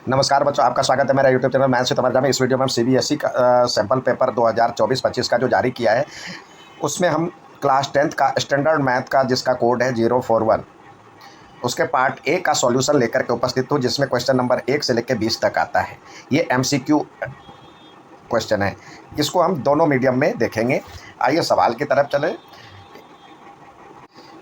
नमस्कार बच्चों, आपका स्वागत है मेरा YouTube channel maths with Amarja में। इस वीडियो में हम सीबीएसई का सैम्पल पेपर 2024-25 का जो जारी किया है, उसमें हम क्लास 10th का स्टैंडर्ड मैथ का जिसका कोड है 041, उसके पार्ट ए का सॉल्यूशन लेकर के उपस्थित हूँ, जिसमें क्वेश्चन नंबर 1 से लेकर 20 तक आता है। ये एमसीक्यू क्वेश्चन है। इसको हम दोनों मीडियम में देखेंगे। आइए सवाल की तरफ चले।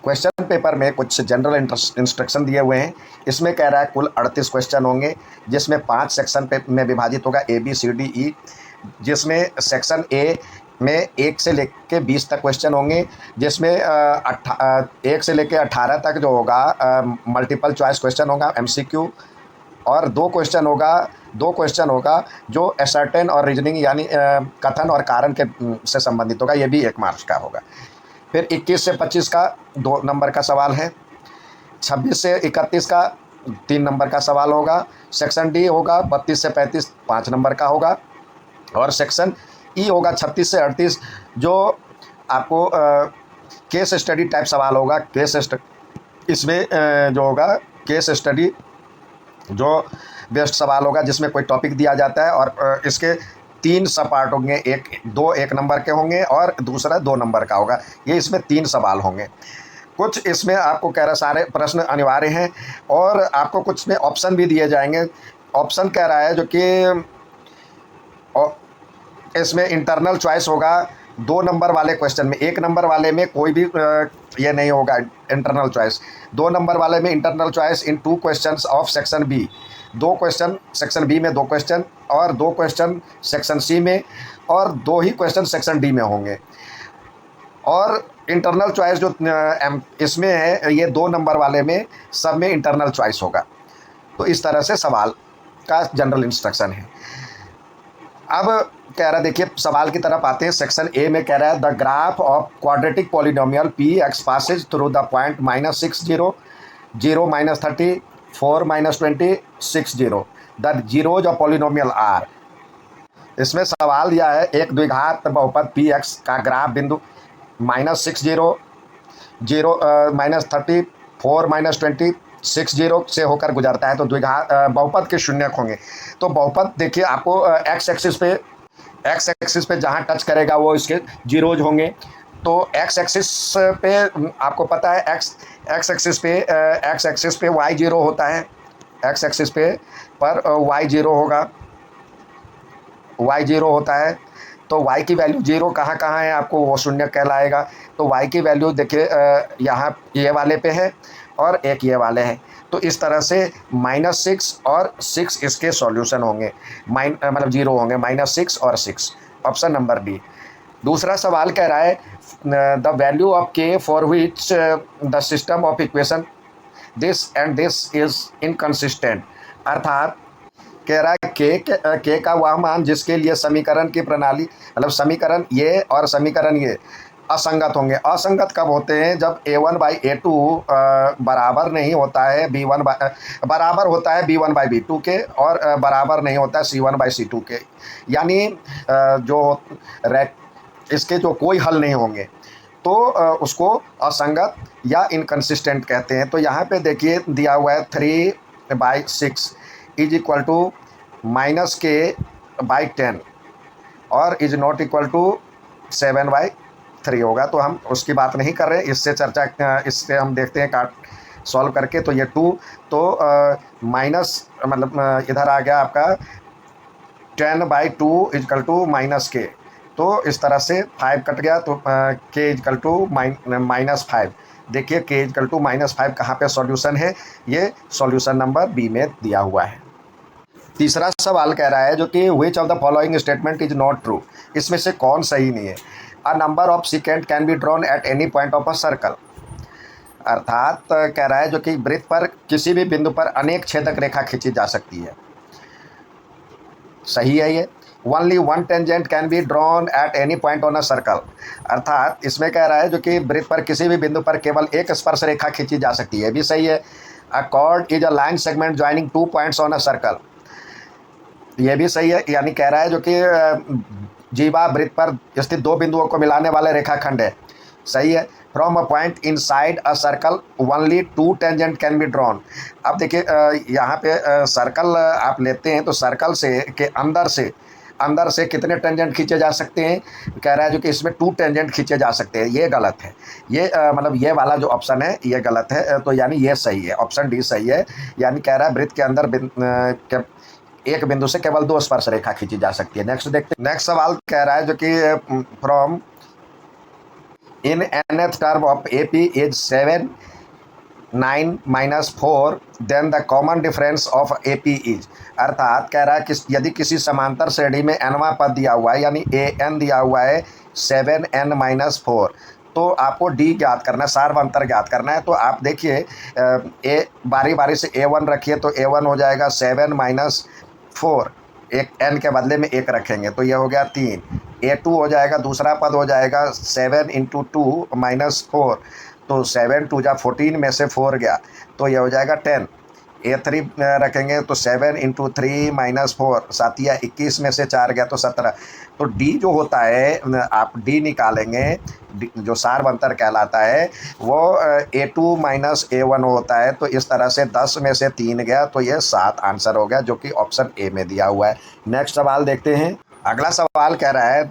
क्वेश्चन पेपर में कुछ जनरल इंस्ट्रक्शन दिए हुए हैं। इसमें कह रहा है कुल 38 क्वेश्चन होंगे, जिसमें 5 सेक्शन पे में विभाजित होगा, A B C D E, जिसमें सेक्शन ए में 1 से लेकर 20 तक क्वेश्चन होंगे, जिसमें 1 से लेकर 18 तक जो होगा मल्टीपल चॉइस क्वेश्चन होगा, एमसीक्यू। और दो क्वेश्चन होगा जो असर्टेन और रीजनिंग यानी कथन और कारण के से संबंधित होगा, ये भी 1 मार्क्स का होगा। फिर 21 से 25 का 2 नंबर का सवाल है। 26 से 31 का 3 नंबर का सवाल होगा। सेक्शन डी होगा 32 से 35 5 नंबर का होगा। और सेक्शन ई होगा 36 से 38, जो आपको केस स्टडी टाइप सवाल होगा। इसमें जो होगा केस स्टडी जो बेस्ट सवाल होगा, जिसमें कोई टॉपिक दिया जाता है और इसके 3 सब पार्ट होंगे। एक नंबर के होंगे और दूसरा 2 नंबर का होगा। ये इसमें 3 सवाल होंगे। कुछ इसमें आपको कह रहा सारे प्रश्न अनिवार्य हैं और आपको कुछ में ऑप्शन भी दिए जाएंगे। ऑप्शन कह रहा है जो कि इसमें इंटरनल चॉइस होगा 2 नंबर वाले क्वेश्चन में। 1 नंबर वाले में कोई भी ये नहीं होगा इंटरनल चॉइस। 2 नंबर वाले में internal choice in 2 questions of section B. 2 question section B में, 2 क्वेश्चन और 2 क्वेश्चन सेक्शन सी में, और 2 ही क्वेश्चन सेक्शन डी में होंगे। और इंटरनल चॉइस जो इसमें है, ये 2 नंबर वाले में सब में इंटरनल चॉइस होगा। तो इस तरह से सवाल का जनरल इंस्ट्रक्शन है। अब कह रहा है, देखिए सवाल की तरफ आते हैं। सेक्शन ए में कह रहा है the graph of quadratic polynomial P X passes through the point -6 0 0 -30 4 -20 6 0 the zeros of polynomial are. इसमें सवाल दिया है एक द्विघात बहुपद पी एक्स का ग्राफ बिंदु -6 0 0 -30 4 -20 6 0 से होकर गुजरता है। तो द्विघात बहुपद के शून्यक होंगे। तो बहुपद देखिए आपको एक्स एक्सिस पे जहाँ टच करेगा वो इसके जीरोज होंगे। तो एक्स एक्सिस पे आपको पता है एक्स एक्सिस पे वाई जीरो होता है। एक्स एक्सिस पे पर वाई जीरो होगा, वाई जीरो होता है। तो y की वैल्यू जीरो कहाँ कहाँ है, आपको वो शून्य कहलाएगा। तो y की वैल्यू देखिए यहाँ ये वाले पे है और एक ये वाले हैं। तो इस तरह से -6 और 6 इसके सॉल्यूशन होंगे, मतलब जीरो होंगे, -6 और 6। Option number D. दूसरा सवाल कह रहा है the value of k for which the system of equation this and this is inconsistent. अर्थात कह रहा है के का वह मान जिसके लिए समीकरण की प्रणाली, मतलब समीकरण ये और समीकरण ये असंगत होंगे। असंगत कब होते हैं, जब a1/a2 बराबर नहीं होता है बराबर होता है b1/b2 के, और बराबर नहीं होता है c1/c2 के। यानी जो इसके जो कोई हल नहीं होंगे, तो उसको असंगत या इनकंसिस्टेंट कहते हैं। तो यहाँ पे देखिए दिया हुआ है 3/6 इज इक्वल टू -k/10 और इज नॉट इक्वल टू 7/3 होगा। तो हम उसकी बात नहीं कर रहे, इससे हम देखते हैं काट सॉल्व करके। तो ये 2 तो माइनस मतलब इधर आ गया आपका 10/2 इजकल टू -k। तो इस तरह से 5 कट गया, तो k इजकल टू -5। देखिए k इजकल टू -5 कहाँ पे सॉल्यूशन है, ये सॉल्यूशन नंबर बी में दिया हुआ है। तीसरा सवाल कह रहा है जो कि which of the following statement is not true. इसमें से कौन सही नहीं है। A number of secant can be drawn at any point of a circle. अर्थात कह रहा है जो कि वृत्त पर किसी भी बिंदु पर अनेक छेदक रेखा खींची जा सकती है। सही है ये। Only one tangent can be drawn at any point on a circle. अर्थात इसमें कह रहा है जो कि वृत्त पर किसी भी बिंदु पर केवल एक स्पर्श रेखा खींची जा सकती है, भी सही है। अ cord is a line segment joining 2 points on a circle. ये भी सही है। यानी कह रहा है जो कि जीवा वृत्त पर स्थित 2 बिंदुओं को मिलाने वाले रेखाखंड है। सही है। From a point in side a circle only 2 tangent can be drawn. अब देखिए यहाँ पे सर्कल आप लेते हैं तो सर्कल से के अंदर से कितने टेंजेंट खींचे जा सकते हैं, कह रहा है जो कि इसमें 2 टेंजेंट खींचे जा सकते हैं। ये गलत है, ये मतलब ये वाला जो ऑप्शन है ये गलत है। तो यानी ये सही है, ऑप्शन डी सही है। यानी कह रहा है वृत्त के अंदर एक बिंदु से केवल 2 स्पर्श रेखा खींची जा सकती है। नेक्स्ट देखते हैं। नेक्स्ट सवाल कह रहा है जो कि from in nth term of AP is 7 9 minus 4 then the common difference of AP is. अर्थात कह रहा है कि यदि किसी समांतर श्रेणी में nवां पद दिया हुआ है यानी an दिया हुआ है 7n माइनस 4, तो आपको डी ज्ञात करना है, सार्वंतर ज्ञात करना है। तो आप देखिए ए बारी बारी से A1 रखिए तो A1 हो जाएगा 7 माइनस 4, एक n के बदले में 1 रखेंगे तो ये हो गया 3। A2 हो जाएगा, दूसरा पद हो जाएगा 7 इंटू 2 माइनस 4, तो 7 2 जा 14 में से 4 गया तो ये हो जाएगा 10। A3 रखेंगे तो 7 इंटू 3 माइनस 4, 7 या 21 में से 4 गया तो 17। तो डी जो होता है आप डी निकालेंगे, जो सार्वंतर कहलाता है वो A2 माइनस A1 होता है। तो इस तरह से 10 में से 3 गया तो ये 7 आंसर हो गया, जो कि ऑप्शन ए में दिया हुआ है। नेक्स्ट सवाल देखते हैं। अगला सवाल कह रहा है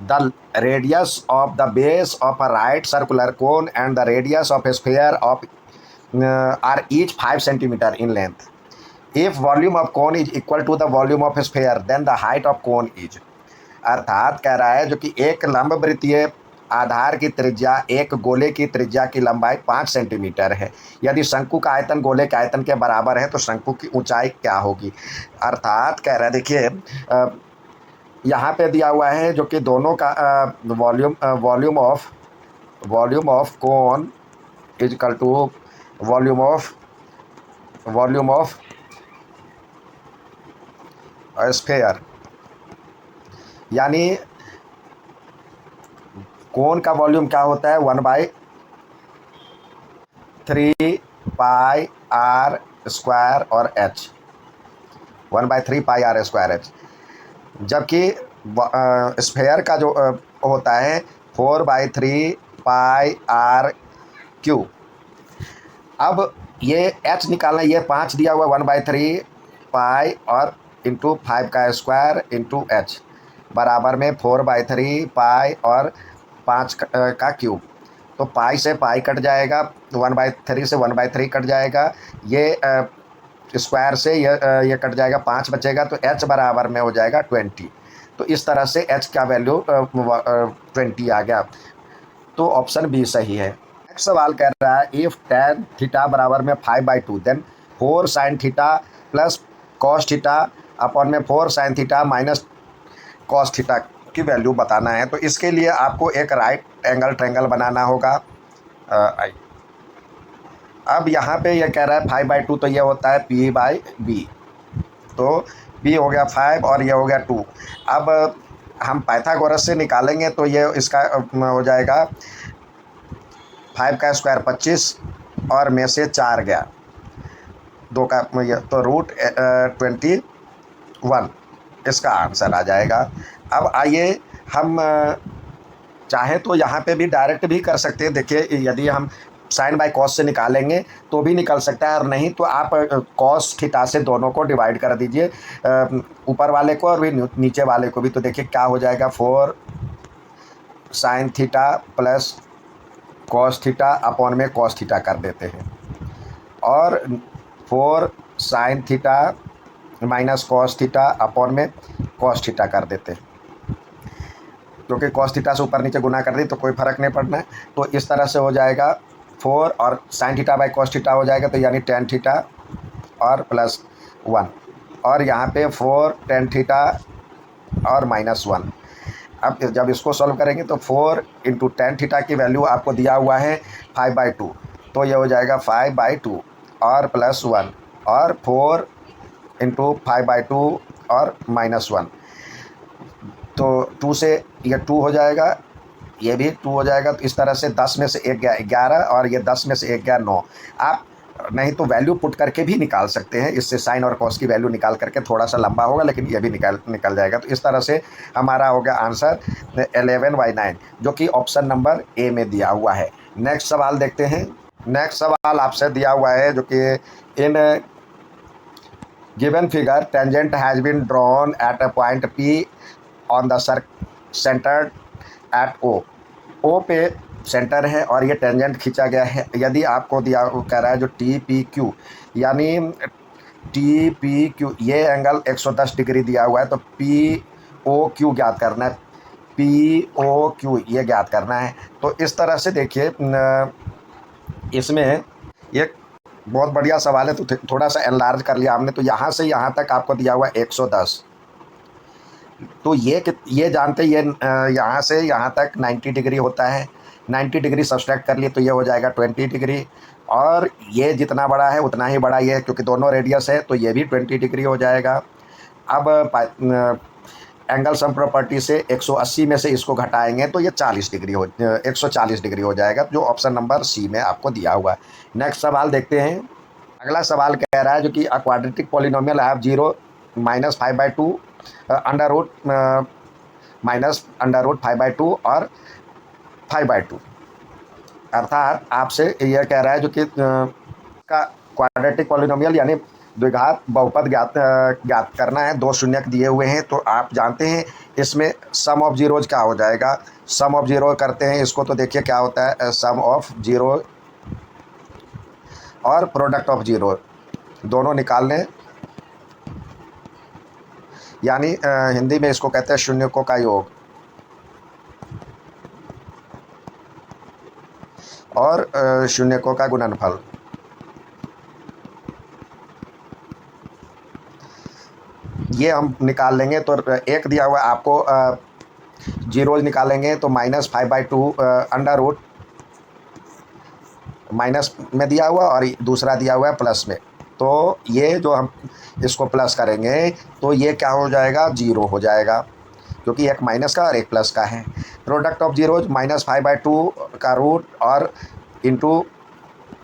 the radius of the base of a right circular cone and the radius of a sphere of are each 5 centimetre in length. If volume of cone is equal to the volume of sphere then the height of cone is. अर्थात कह रहा है जो कि एक लंबवृत्तीय आधार की त्रिज्या एक गोले की त्रिज्या की लंबाई 5 सेंटीमीटर है। यदि शंकु का आयतन गोले के आयतन के बराबर है तो शंकु की ऊंचाई क्या होगी। अर्थात कह रहा है देखिए यहाँ पे दिया हुआ है जो कि दोनों का volume of cone is equal to volume of sphere, यानी कोन का वॉल्यूम क्या होता है 1/3 पाई आर स्क्वायर और h, 1/3 pi are square h। जबकि स्फीयर का जो होता है 4/3 पाई आर क्यूब। अब ये h निकालना, ये 5 दिया हुआ 1/3 पाई और इंटू 5 का स्क्वायर इंटू h बराबर में 4/3 पाई और 5 का क्यूब। तो पाई से पाई कट जाएगा, 1/3 से 1/3 कट जाएगा, ये स्क्वायर से ये कट जाएगा, 5 बचेगा तो h बराबर में हो जाएगा 20। तो इस तरह से h का वैल्यू 20 आ गया। तो ऑप्शन बी सही है। नेक्स्ट सवाल कह रहा है इफ tan थीटा बराबर में 5/2 then 4 sin theta plus cos theta upon में 4 sin theta minus cos theta की वैल्यू बताना है। तो इसके लिए आपको एक राइट एंगल ट्रायंगल बनाना होगा। अब यहाँ पे ये कह रहा है 5/2 तो ये होता है P/B, तो P हो गया 5 और ये हो गया 2। अब हम पाइथागोरस से निकालेंगे तो ये इसका हो जाएगा 5 का स्क्वायर 25 और में से 4 गया 2 का तो √21 इसका आंसर आ जाएगा। अब आइए हम चाहे तो यहाँ पे भी डायरेक्ट भी कर सकते हैं। देखिए यदि हम साइन बाय कॉस से निकालेंगे तो भी निकल सकता है, और नहीं तो आप कॉस थीटा से दोनों को डिवाइड कर दीजिए, ऊपर वाले को और भी नीचे वाले को भी। तो देखिए क्या हो जाएगा 4 sine theta plus cos theta upon में कॉस थीटा कर देते हैं, और 4 sine theta minus cos theta upon में कॉस थीटा कर देते हैं, क्योंकि कॉस थीटा से ऊपर नीचे गुना कर दी तो कोई फ़र्क नहीं पड़ना है। तो इस तरह से हो जाएगा 4 और sine theta by cos theta हो जाएगा, तो यानी tan थीटा और प्लस 1, और यहाँ पे 4 tan थीटा और माइनस 1। अब जब इसको सॉल्व करेंगे तो 4 इंटू tan थीटा की वैल्यू आपको दिया हुआ है 5/2, तो ये हो जाएगा 5/2 और प्लस 1, और 4 इंटू 5/2 और माइनस 1, तो 2 से ये 2 हो जाएगा, ये भी 2 हो जाएगा। तो इस तरह से 10 में से 1 गया 11 और ये 10 में से 1 गया 9। आप नहीं तो वैल्यू पुट करके भी निकाल सकते हैं, इससे साइन और कॉस की वैल्यू निकाल करके, थोड़ा सा लंबा होगा लेकिन ये भी निकल जाएगा। तो इस तरह से हमारा हो गया आंसर 11/9, जो कि ऑप्शन नंबर ए में दिया हुआ है। नेक्स्ट सवाल देखते हैं। नेक्स्ट सवाल आपसे दिया हुआ है जो कि in given figure tangent has been drawn at a point P on the centre at O पे सेंटर है और ये टेंजेंट खींचा गया है। यदि आपको दिया कह रहा है जो टी पी क्यू, यानी टी पी क्यू ये एंगल 110 डिग्री दिया हुआ है, तो पी ओ क्यू ज्ञात करना है, पी ओ क्यू ये ज्ञात करना है। तो इस तरह से देखिए इसमें एक बहुत बढ़िया सवाल है, तो थोड़ा सा एनलार्ज कर लिया हमने। तो यहाँ से यहाँ तक आपको दिया हुआ है 110, तो ये जानते ये यहाँ से यहाँ तक 90 डिग्री होता है। 90 डिग्री सब्सट्रैक्ट कर लिए तो ये हो जाएगा 20 डिग्री, और ये जितना बड़ा है उतना ही बड़ा ये है, क्योंकि दोनों रेडियस है तो ये भी 20 डिग्री हो जाएगा। अब एंगल सम प्रॉपर्टी से 180 में से इसको घटाएंगे तो ये 140 डिग्री हो जाएगा, जो ऑप्शन नंबर सी में आपको दिया हुआ है। नेक्स्ट सवाल देखते हैं। अगला सवाल कह रहा है जो कि a quadratic polynomial have 0 -5/2 under root -5/2 और 5/2, अर्थात आपसे यह कह रहा है जो कि का क्वाड्रेटिक पॉलिनोमियल यानी द्विघात बहुपद ज्ञात करना है। दो शून्यक दिए हुए हैं, तो आप जानते हैं इसमें सम ऑफ जीरोज क्या हो जाएगा। सम ऑफ जीरो करते हैं इसको, तो देखिए क्या होता है, सम ऑफ जीरो और प्रोडक्ट ऑफ जीरो दोनों निकाल लें, यानी हिंदी में इसको कहते हैं शून्यकों का योग, और शून्यकों का गुणनफल। ये हम निकाल लेंगे। तो एक दिया हुआ आपको जीरोज निकालेंगे तो -5/2 अंडर रूट माइनस में दिया हुआ और दूसरा दिया हुआ है प्लस में। तो ये जो हम इसको प्लस करेंगे तो ये क्या हो जाएगा, 0 हो जाएगा, क्योंकि एक माइनस का और एक प्लस का है। प्रोडक्ट ऑफ जीरोज -5/2 का रूट और इंटू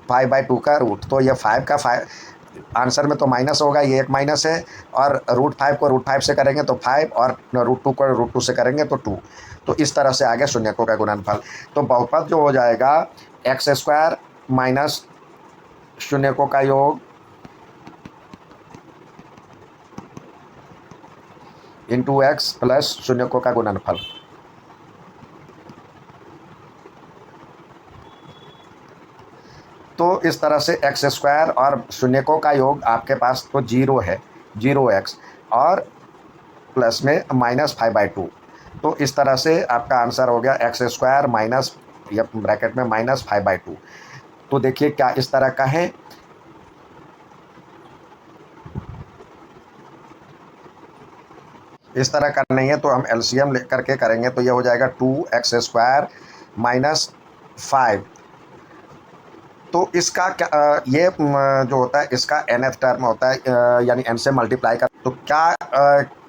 5/2 का रूट, तो ये 5 का 5 आंसर में तो माइनस होगा, ये एक माइनस है, और √5 को √5 से करेंगे तो 5 और √2 को √2 से करेंगे तो 2। तो इस तरह से आ गया शून्यकों का गुणनफल। तो बहुपद जो हो जाएगा x² माइनस शून्यकों का योग इंटू x प्लस शून्यकों का गुणनफल। तो इस तरह से x² और शून्यकों का योग आपके पास तो 0 है, 0x, और प्लस में -5/2। तो इस तरह से आपका आंसर हो गया x² माइनस या ब्रैकेट में -5/2। तो देखिए क्या इस तरह का है। इस तरह का नहीं है तो हम एलसीएम लेकर के करेंगे, तो ये हो जाएगा 2x² माइनस 5। तो इसका क्या ये जो होता है इसका nth टर्म होता है, यानी n से मल्टीप्लाई कर। तो क्या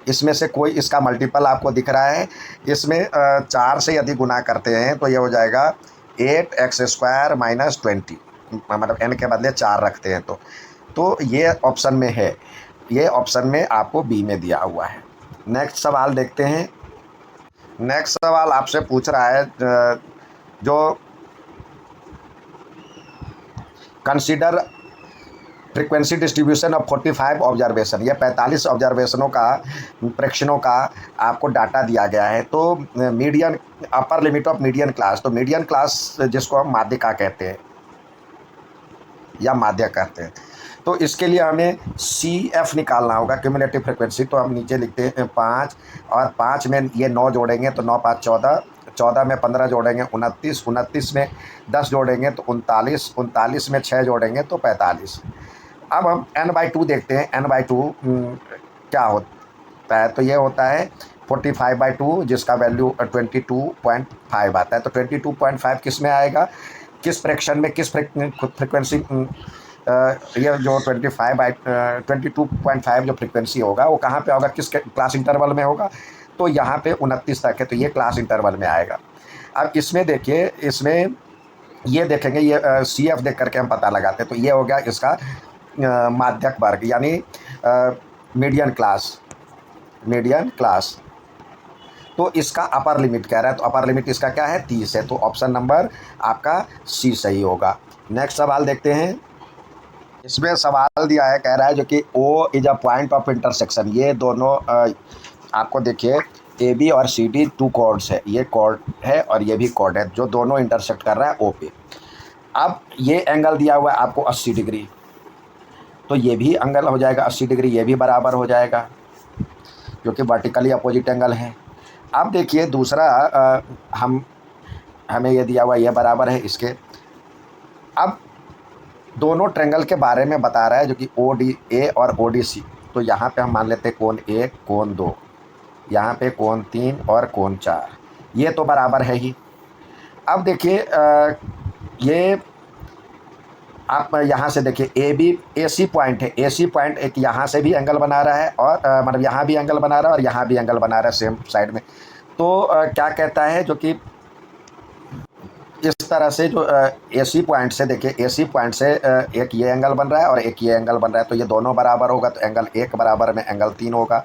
इसमें से कोई इसका मल्टीपल आपको दिख रहा है? इसमें 4 से यदि गुना करते हैं तो ये हो जाएगा 8x² माइनस 20, मतलब n के बदले 4 रखते हैं तो ये ऑप्शन में है, ये ऑप्शन में आपको बी में दिया हुआ है। नेक्स्ट सवाल देखते हैं। नेक्स्ट सवाल आपसे पूछ रहा है जो consider frequency distribution of 45 observation, ये 45 ऑब्जर्वेशनों का प्रेक्षणों का आपको डाटा दिया गया है। तो median upper limit of median class, तो मीडियन क्लास जिसको हम माध्यिका कहते हैं या माध्य कहते हैं, तो इसके लिए हमें CF निकालना होगा, क्यूमुलेटिव फ्रिक्वेंसी। तो हम नीचे लिखते हैं 5, और 5 में ये 9 जोड़ेंगे तो 9 5 14, 14 में 15 जोड़ेंगे 29, 29 में 10 जोड़ेंगे तो 39, 39 में 6 जोड़ेंगे तो 45। अब हम n/2 देखते हैं, n/2 क्या होता है। तो ये होता है 45/2, जिसका वैल्यू 22.5 आता है। तो 22.5 किस में आएगा, किस फ्रैक्शन में, किस फ्रिक्वेंसी, ये जो 22.5 जो फ्रिक्वेंसी होगा वो कहाँ पे होगा, किस क्लास इंटरवल में होगा। तो यहाँ पे 29 तक है, तो ये क्लास इंटरवल में आएगा। अब इसमें देखिए, इसमें ये देखेंगे, ये सी एफ देख करके हम पता लगाते हैं। तो ये हो गया इसका माध्यक वर्ग, यानी मीडियन क्लास, मीडियन क्लास। तो इसका अपर लिमिट कह रहा है, तो अपर लिमिट इसका क्या है, 30 है। तो ऑप्शन नंबर आपका सी सही होगा। नेक्स्ट सवाल देखते हैं। इसमें सवाल दिया है, कह रहा है जो कि O is a point of intersection. ये दोनों आपको देखिए ए बी और सी डी टू कॉर्ड्स है, ये कॉर्ड है और ये भी कॉर्ड है, जो दोनों इंटरसेक्ट कर रहा है ओ पे। अब ये एंगल दिया हुआ है आपको 80 डिग्री, तो ये भी एंगल हो जाएगा 80 डिग्री, ये भी बराबर हो जाएगा, जो कि वर्टिकली अपोजिट एंगल है। अब देखिए दूसरा हमें ये दिया हुआ, ये बराबर है इसके। अब दोनों ट्रेंगल के बारे में बता रहा है, जो कि ओ डी ए और ओ डी सी। तो यहाँ पे हम मान लेते हैं कोण 1, कोण 2, यहाँ पे कोण 3 और कोण 4, ये तो बराबर है ही। अब देखिए ये आप यहाँ से देखिए A B A C point है, ए सी पॉइंट एक यहाँ से भी एंगल बना रहा है और मतलब यहाँ भी एंगल बना रहा है और यहाँ भी एंगल बना रहा है सेम साइड में। तो क्या कहता है, जो कि इस तरह से जो ए सी पॉइंट से देखिए, ए सी पॉइंट से एक ये एंगल बन रहा है और एक ये एंगल बन रहा है, तो ये दोनों बराबर होगा, तो एंगल 1 बराबर में एंगल 3 होगा।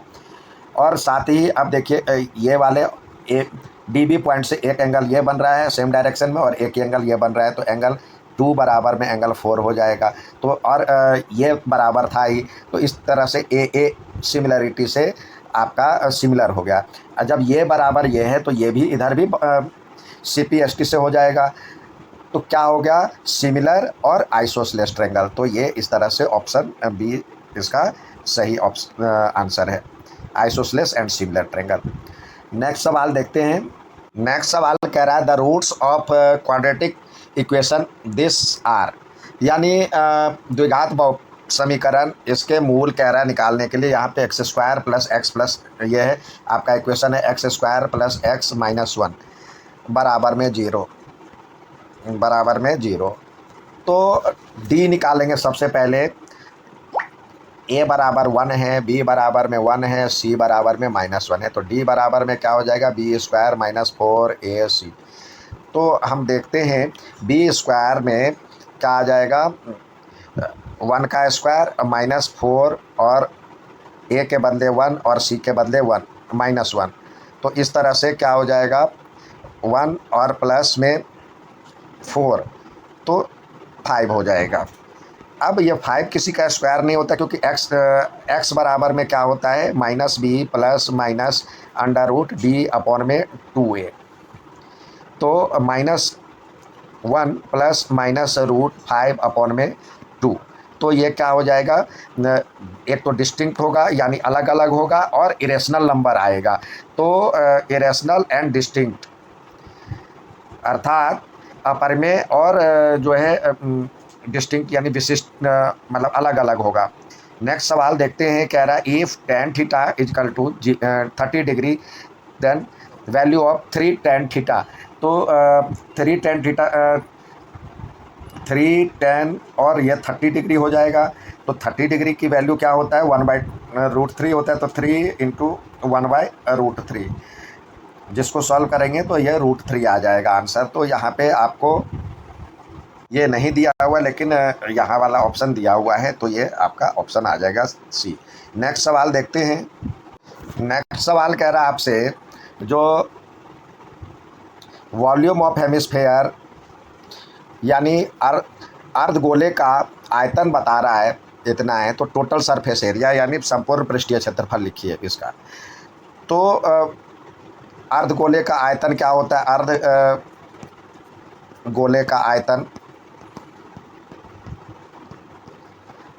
और साथ ही अब देखिए ये वाले ए डी बी पॉइंट से एक एंगल ये बन रहा है सेम डायरेक्शन में और एक एंगल ये बन रहा है, तो एंगल 2 बराबर में एंगल 4 हो जाएगा। तो और ये बराबर था ही, तो इस तरह से ए सिमिलरिटी से आपका सिमिलर हो गया। जब ये बराबर ये है तो ये भी इधर भी सी पी एस टी से हो जाएगा, तो क्या हो गया, सिमिलर और आइसोसेलेस ट्रायंगल। तो ये इस तरह से ऑप्शन बी इसका सही ऑप्शन आंसर है, isosceles and similar triangle. Next सवाल देखते हैं। नेक्स्ट सवाल कह रहा है the roots of quadratic equation this are, यानी द्विघात बहु समीकरण, इसके मूल कह रहा है निकालने के लिए। यहाँ पे x square plus x plus ये है आपका इक्वेशन है, x square plus x minus 1 बराबर में 0, बराबर में 0। तो डी निकालेंगे सबसे पहले। ए बराबर 1 है, बी बराबर में 1 है, सी बराबर में -1 है, तो डी बराबर में क्या हो जाएगा, बी स्क्वायर माइनस 4 ए सी। तो हम देखते हैं बी स्क्वायर में क्या आ जाएगा, 1 का स्क्वायर -4 और ए के बदले 1 और सी के बदले 1 -1। तो इस तरह से क्या हो जाएगा, 1 और प्लस में 4, तो 5 हो जाएगा। अब ये 5 किसी का स्क्वायर नहीं होता, क्योंकि एक्स बराबर में क्या होता है, -b plus minus under root D upon में 2a। तो -1 प्लस माइनस रूट 5 अपॉन में 2। तो ये क्या हो जाएगा, एक तो डिस्टिंक्ट होगा यानी अलग अलग होगा और इरेशनल नंबर आएगा। तो इरेशनल एंड डिस्टिंक्ट अर्थात अपरमेय और जो है डिस्टिंक्ट यानी विशिष्ट, मतलब अलग अलग होगा। नेक्स्ट सवाल देखते हैं, कह रहा है if tan theta is equal to 30 degree then value of 3 tan theta. तो 3 tan थीटा 3 tan और यह 30 डिग्री हो जाएगा। तो 30 डिग्री की वैल्यू क्या होता है, 1/√3 होता है, तो 3 इंटू 1/√3, जिसको सॉल्व करेंगे तो यह √3 आ जाएगा आंसर। तो यहाँ पे आपको ये नहीं दिया हुआ, लेकिन यहाँ वाला ऑप्शन दिया हुआ है, तो ये आपका ऑप्शन आ जाएगा सी। नेक्स्ट सवाल देखते हैं। नेक्स्ट सवाल कह रहा है आपसे, जो वॉल्यूम ऑफ हेमिस्फेयर यानी अर्धगोले का आयतन बता रहा है इतना है, तो टोटल सरफेस एरिया यानी संपूर्ण पृष्ठीय क्षेत्रफल लिखिए इसका। तो अर्धगोले का आयतन क्या होता है, अर्धगोले का आयतन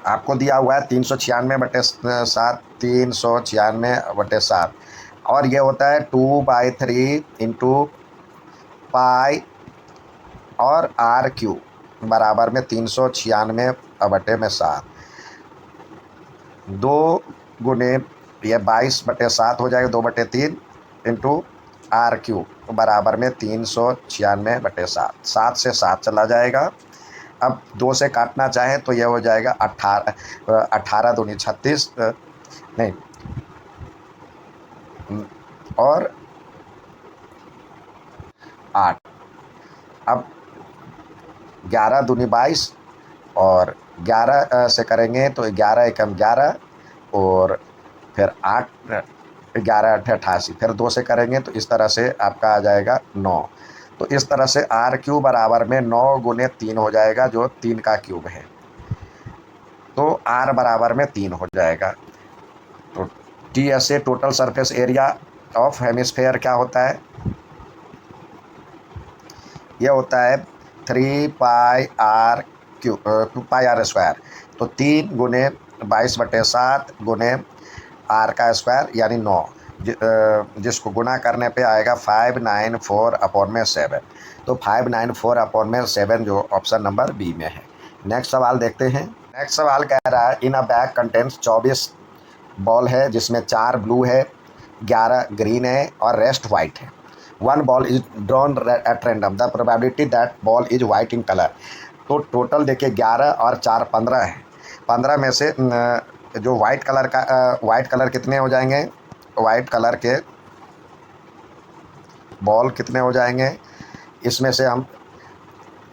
आपको दिया हुआ है 396/7, 396/7, और ये होता है 2/3 इंटू पाई और r³ बराबर में 396/7। 2 गुने ये 22/7 हो जाएगा, 2/3 इंटू r³ बराबर में 396/7। 7 से 7 चला जाएगा। अब 2 से काटना चाहे तो यह हो जाएगा 18 दूनी 36 नहीं, और 8। अब 11 दूनी 22 और 11 से करेंगे तो 11 एकम 11 और फिर 8 11 8 88, फिर 2 से करेंगे तो इस तरह से आपका आ जाएगा 9। तो इस तरह से आर क्यूब बराबर में 9 गुने 3 हो जाएगा, जो 3 का क्यूब है। तो आर बराबर में 3 हो जाएगा। तो T S A total surface area of hemisphere क्या होता है, ये होता है 3 pi R Q pi are square. तो 3 गुने 22/7 गुने आर का स्क्वायर यानी 9, जिसको गुना करने पे आएगा 594/7। तो 594/7 जो ऑप्शन नंबर बी में है। नेक्स्ट सवाल देखते हैं। नेक्स्ट सवाल कह रहा है इन अ बैग कंटेंट्स 24 बॉल है, जिसमें 4 ब्लू है, 11 ग्रीन है और रेस्ट वाइट है। 1 ball is drawn at random, the probability that ball is white in colour. तो टोटल देखिए 11 और 4 15 है। 15 में से जो वाइट कलर का वाइट कलर कितने हो जाएंगे, वाइट कलर के बॉल कितने हो जाएंगे, इसमें से हम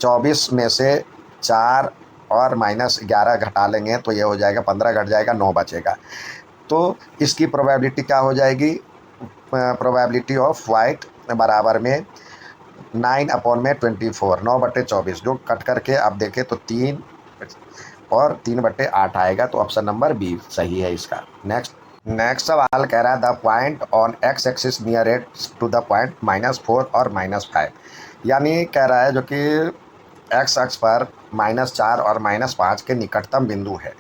24 में से 4 और -11 घटा लेंगे तो ये हो जाएगा 15 घट जाएगा, 9 बचेगा। तो इसकी प्रोबेबिलिटी क्या हो जाएगी, प्रोबेबिलिटी ऑफ वाइट बराबर में 9/24, 9/24, जो कट करके आप देखें तो 3 और 3/8 आएगा। तो ऑप्शन नंबर बी सही है इसका। नेक्स्ट सवाल कह रहा है the point on X axis near it to the point -4 और -5, यानी कह रहा है जो कि एक्स अक्ष पर -4 और -5 के निकटतम बिंदु है।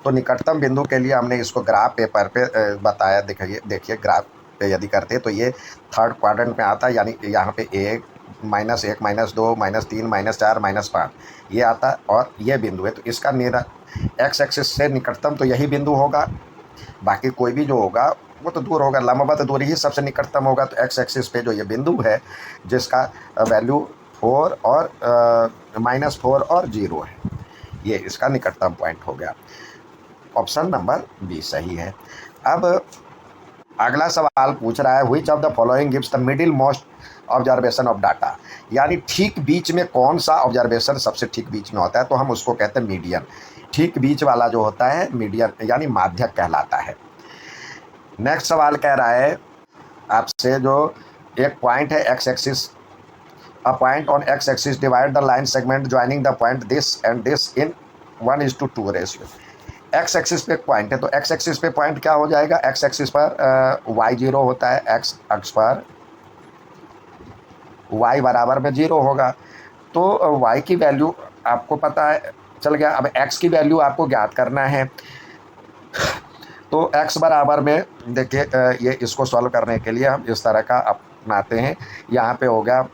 तो निकटतम बिंदु के लिए हमने इसको ग्राफ पेपर पे बताया। देखिए ग्राफ पे यदि करते तो ये थर्ड क्वाड्रेंट में आता है, यानी यहाँ पे 1 -1 -2 -3 -4 -5 ये आता और ये बिंदु है। तो इसका एक्स एक्सिस से निकटतम तो यही बिंदु होगा, बाकी कोई भी जो होगा वो तो दूर होगा, लंबवत दूरी ही सबसे निकटतम होगा। तो एक्स एक्सिस पे जो ये बिंदु है जिसका वैल्यू 4 और -4 और 0 है, ये इसका निकटतम पॉइंट हो गया। ऑप्शन नंबर बी सही है। अब अगला सवाल पूछ रहा है which of the following gives the middle most observation of data, यानी ठीक बीच में कौन सा ऑब्जर्वेशन सबसे ठीक बीच में होता है, तो हम उसको कहते हैं मीडियन। ठीक बीच वाला जो होता है मीडियन यानी माध्यक कहलाता है। नेक्स्ट सवाल कह रहा है आपसे, जो एक पॉइंट है x axis, a point on x axis divide the line segment joining the point this and this in 1:2 ratio. x axis पे पॉइंट है तो x एक्सिस पे पॉइंट क्या हो जाएगा, x एक्सिस पर y0 होता है, x अक्ष पर y बराबर में 0 होगा। तो y की वैल्यू आपको पता है चल गया। अब x की वैल्यू आपको ज्ञात करना है। तो x बराबर में देखिए ये इसको सॉल्व करने के लिए हम इस तरह का अपनाते हैं। यहाँ पे हो गया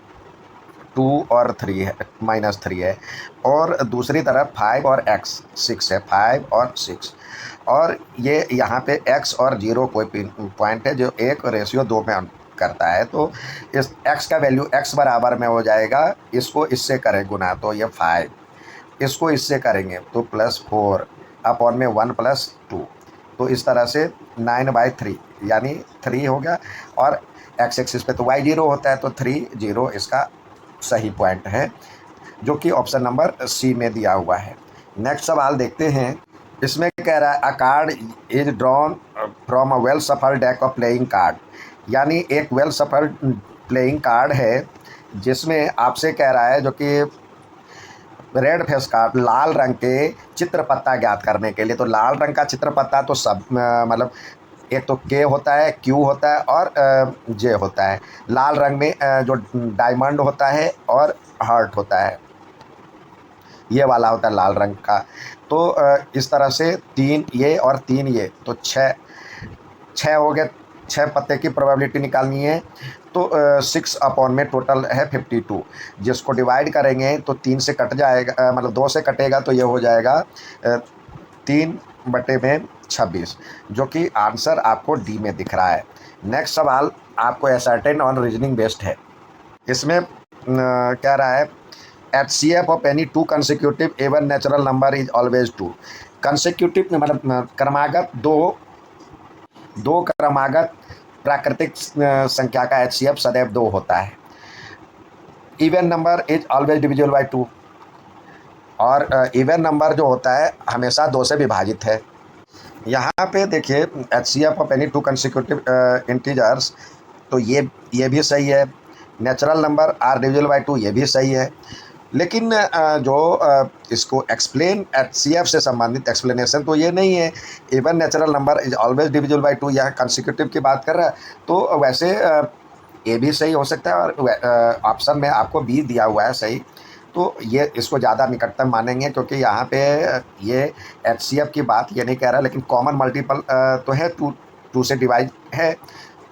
2 और 3 है, -3 है, और दूसरी तरफ 5 और x 6 है, 5 और 6, और ये यहाँ पे x और 0 कोई पॉइंट है जो 1:2 में करता है। तो इस x का वैल्यू x बराबर में हो जाएगा, इसको इससे करें गुना तो ये 5, इसको इससे करेंगे तो +4 अपॉन में 1 + 2, तो इस तरह से 9/3 यानी 3 हो गया। और x एक्सिस पे तो y0 होता है तो 3 0 इसका सही पॉइंट है, जो कि ऑप्शन नंबर सी में दिया हुआ है। नेक्स्ट सवाल देखते हैं। इसमें कह रहा है अ card is drawn from a well सफल डेक ऑफ प्लेइंग कार्ड, यानी एक वेल सफल प्लेइंग कार्ड है जिसमें आपसे कह रहा है जो कि रेड फेस कार्ड लाल रंग के चित्र पत्ता ज्ञात करने के लिए। तो लाल रंग का चित्र पत्ता तो सब मतलब एक तो के होता है, क्यू होता है और जे होता है। लाल रंग में जो डायमंड होता है और हार्ट होता है, ये वाला होता है लाल रंग का। तो इस तरह से 3 ये और 3 ये, तो 6 हो गए। 6 पत्ते की प्रोबेबिलिटी निकालनी है। तो 6 अपॉन में टोटल है 52, जिसको डिवाइड करेंगे तो 3 से कट जाएगा, मतलब 2 से कटेगा तो ये हो जाएगा 3/26, जो कि आंसर आपको डी में दिख रहा है। नेक्स्ट सवाल आपको असर्टेन ऑन रीजनिंग बेस्ड है। इसमें कह रहा है HCF of any 2 consecutive even natural number is always 2। Consecutive मतलब क्रमागत दो क्रमागत प्राकृतिक संख्या का HCF सदैव 2 होता है। Even number is always divisible by 2। और इवन नंबर जो होता है हमेशा 2 से विभाजित है। यहाँ पे देखिए HCF of any two consecutive integers, तो ये भी सही है। Natural number are divisible by 2, ये भी सही है। लेकिन इसको एक्सप्लेन एचसीएफ से संबंधित एक्सप्लेनेशन तो ये नहीं है। Even natural number is always divisible by 2, यहाँ कंसेक्यूटिव की बात कर रहा है। तो वैसे ए भी सही हो सकता है, और ऑप्शन में आपको बी दिया हुआ है सही, तो ये इसको ज़्यादा निकटतम मानेंगे, क्योंकि यहाँ पे ये एचसीएफ की बात ये नहीं कह रहा, लेकिन कॉमन मल्टीपल तो है, टू से डिवाइड है,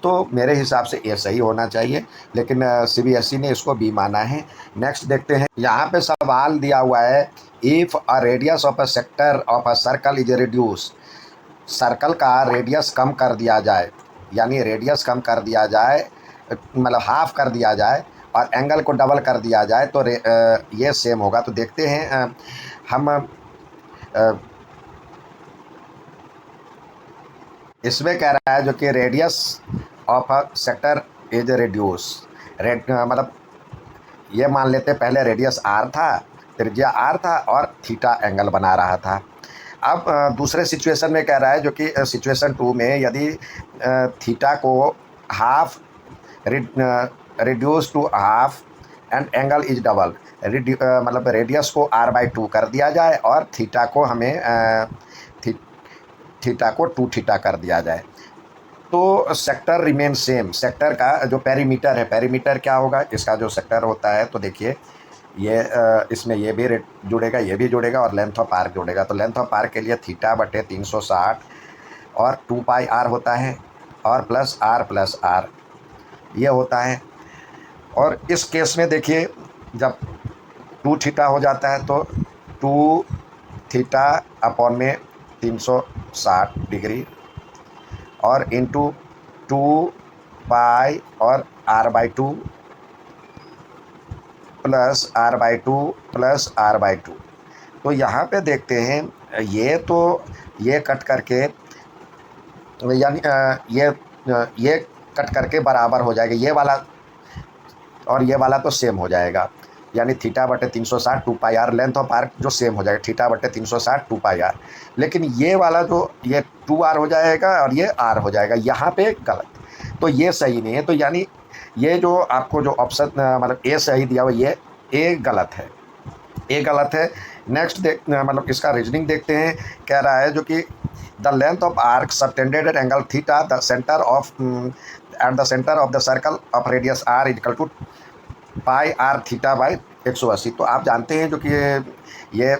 तो मेरे हिसाब से ये सही होना चाहिए। लेकिन सीबीएसई ने इसको बी माना है। नेक्स्ट देखते हैं, यहाँ पे सवाल दिया हुआ है, if a radius of a sector of a circle is reduce, circle का रेडियस कम कर दिया जाए, यानी रेडियस कम कर दिया जाए, मतलब हाफ कर दिया जाए, और एंगल को डबल कर दिया जाए, तो ये सेम होगा। तो देखते हैं हम इसमें कह रहा है जो कि radius of a sector is reduce, मतलब ये मान लेते पहले रेडियस आर था, त्रिज्या आर था, और थीटा एंगल बना रहा था। अब दूसरे सिचुएशन में कह रहा है, जो कि सिचुएशन 2 में यदि थीटा को half reduce to half and angle is double, मतलब रेडियस को आर बाई 2 कर दिया जाए, और थीटा को हमें थीटा को 2 थीटा कर दिया जाए, तो सेक्टर रिमेन सेम। सेक्टर का जो पेरीमीटर है, पेरीमीटर क्या होगा, इसका जो सेक्टर होता है, तो देखिए ये इसमें ये भी जुड़ेगा, ये भी जुड़ेगा, और लेंथ ऑफ आर्क जुड़ेगा। तो लेंथ ऑफ आर्क के लिए थीटा बटे 360 और 2 पाई आर होता है, और प्लस आर ये होता है। और इस केस में देखिए जब 2 थीटा हो जाता है, तो 2 थीटा अपॉन में 360 डिग्री, और इंटू 2 पाई और r by 2 plus r by two. तो यहाँ पे देखते हैं, ये कट करके, यानी ये कट करके बराबर हो जाएगा, ये वाला और ये वाला तो सेम हो जाएगा, यानी थीटा बटे 360 2 पाई आर, लेंथ ऑफ आर्क जो सेम हो जाएगा, थीटा बटे 360 2 पाई आर। लेकिन ये वाला जो ये 2 आर हो जाएगा और ये आर हो जाएगा, यहाँ पे गलत, तो ये सही नहीं है। तो यानी ये जो आपको जो ऑप्शन मतलब ए सही दिया हुआ, ये ए गलत है, ए गलत है। नेक्स्ट मतलब इसका रीजनिंग देखते हैं। कह रहा है जो कि the length of arc subtended at angle theta the centre of at the centre of the circle of radius r is equal to pi r theta by 180। तो आप जानते हैं जो कि ये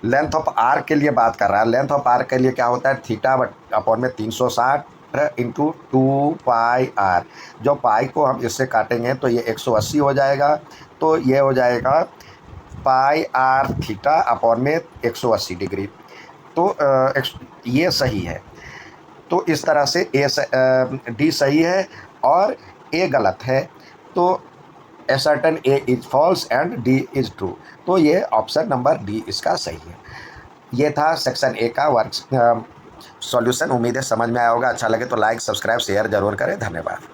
लेंथ ऑफ आर्क के लिए बात कर रहा है। लेंथ ऑफ आर्क के लिए क्या होता है, थीटा अपॉन में 360 इंटू 2 पाई आर। जो पाई को हम इससे काटेंगे तो ये 180 हो जाएगा, तो ये हो जाएगा पाई आर थीटा अपॉन में 180 डिग्री। तो ये सही है। तो इस तरह से डी सही है और ए गलत है। तो certain A is false and D is true. तो ये ऑप्शन नंबर डी इसका सही है। ये था सेक्शन ए का वर्क सॉल्यूशन। उम्मीद है समझ में आया होगा। अच्छा लगे तो लाइक सब्सक्राइब शेयर जरूर करें। धन्यवाद।